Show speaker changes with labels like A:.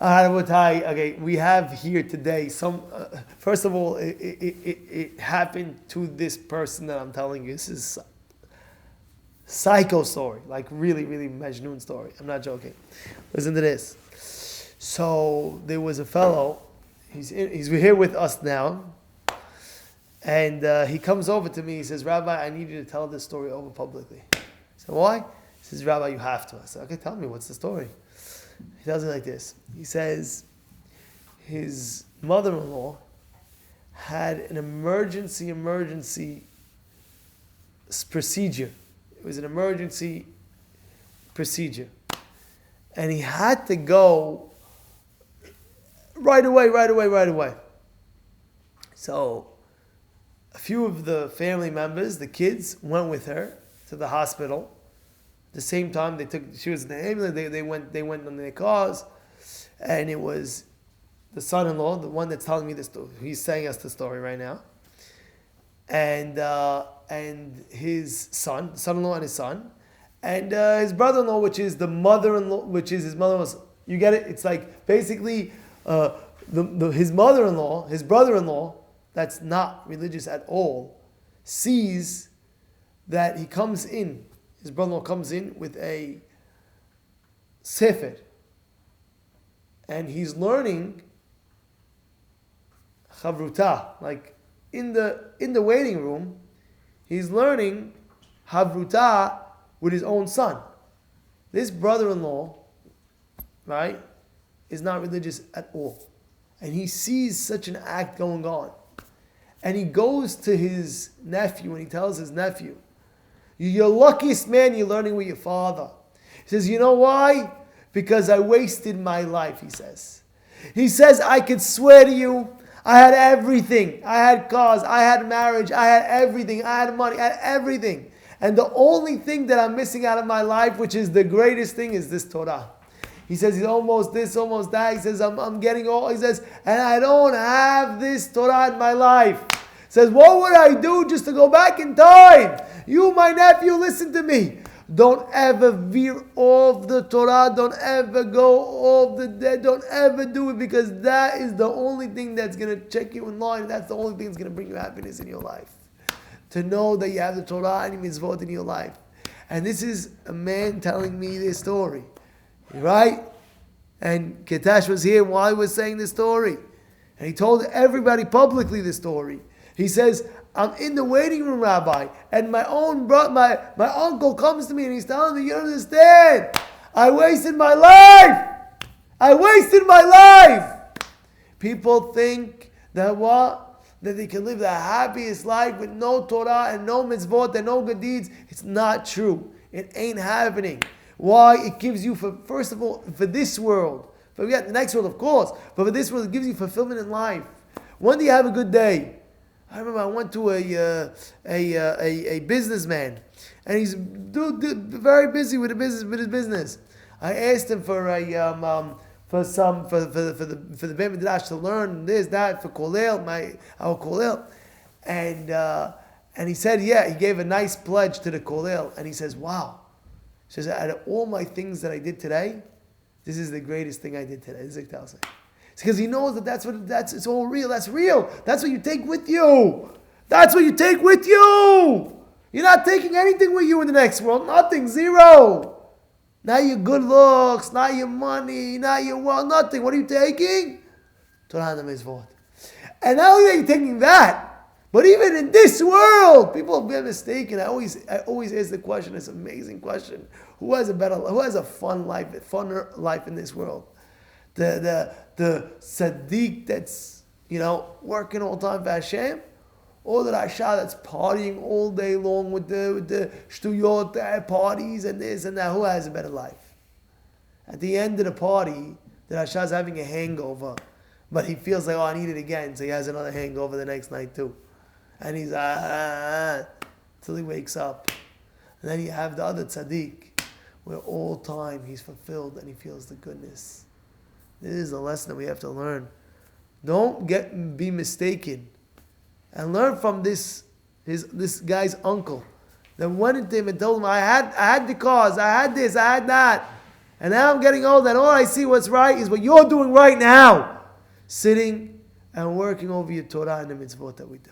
A: Okay, we have here today some. First of all, it happened to this person that I'm telling you. This is psycho story, like really, really Majnun story. I'm not joking. Listen to this. So there was a fellow. He's here with us now, and he comes over to me. He says, "Rabbi, I need you to tell this story over publicly." I said, "Why?" He says, "Rabbi, you have to." I said, "Okay, tell me, what's the story?" He tells me like this. He says his mother-in-law had an emergency procedure. It was an emergency procedure. And he had to go right away. So a few of the family members, the kids, went with her to the hospital. At the same time, she was in the ambulance. They went on their cars, and it was the son-in-law, the one that's telling me this story. He's saying us the story right now, and his son-in-law and his son, and his brother-in-law, which is the mother-in-law, which is his mother-in-law. You get it? It's like basically his mother-in-law, his brother-in-law, that's not religious at all, sees that he comes in. His brother-in-law comes in with a sefer, and he's learning chavruta, like in the waiting room, he's learning chavruta with his own son. This brother-in-law, right, is not religious at all, and he sees such an act going on, and he goes to his nephew and he tells his nephew, "You're the luckiest man, you're learning with your father." He says, "You know why? Because I wasted my life," he says. He says, "I could swear to you, I had everything. I had cars, I had marriage, I had everything, I had money, I had everything. And the only thing that I'm missing out of my life, which is the greatest thing, is this Torah." He says, he's almost this, almost that. He says, I'm getting all, he says, and I don't have this Torah in my life. He says, what would I do just to go back in time? You, my nephew, listen to me. Don't ever veer off the Torah. Don't ever go off the dead. Don't ever do it, because that is the only thing that's going to check you in line. That's the only thing that's going to bring you happiness in your life. To know that you have the Torah and mitzvot in your life. And this is a man telling me this story. Right? And Ketash was here while I was saying this story. And he told everybody publicly this story. He says, I'm in the waiting room, Rabbi, and my uncle comes to me and he's telling me, you don't understand. I wasted my life. People think that what? That they can live the happiest life with no Torah and no mitzvot and no good deeds. It's not true. It ain't happening. Why? It gives you, first of all, for this world. Forget the next world, of course. But for this world, it gives you fulfillment in life. When do you have a good day? I remember I went to a businessman, and he's very busy with his business. I asked him for the Beit Midrash to learn this, that, for Kolel, our Kolel, and he said, yeah, he gave a nice pledge to the Kolel, and he says, wow. He says, out of all my things that I did today, this is the greatest thing I did today. This is what he tells me. It's because he knows that it's all real. That's real. That's what you take with you. You're not taking anything with you in the next world. Nothing. Zero. Not your good looks, not your money, not your wealth, nothing. What are you taking? Torah and mitzvot. And not only are you taking that, but even in this world, people have been mistaken. I always ask the question, it's an amazing question. Who has a funner life in this world? The tzaddik that's, working all the time for Hashem, or the Rasha that's partying all day long with the shtuyot parties and this and that? Who has a better life? At the end of the party, the Rasha is having a hangover, but he feels like, I need it again, so he has another hangover the next night too. And he's till he wakes up. And then you have the other tzaddik, where all time he's fulfilled and he feels the goodness. This is a lesson that we have to learn. Don't be mistaken, and learn from this guy's uncle that went into him and told him, I had the cause, I had this, I had that. And now I'm getting old, and all I see what's right is what you're doing right now. Sitting and working over your Torah and the mitzvot that we do.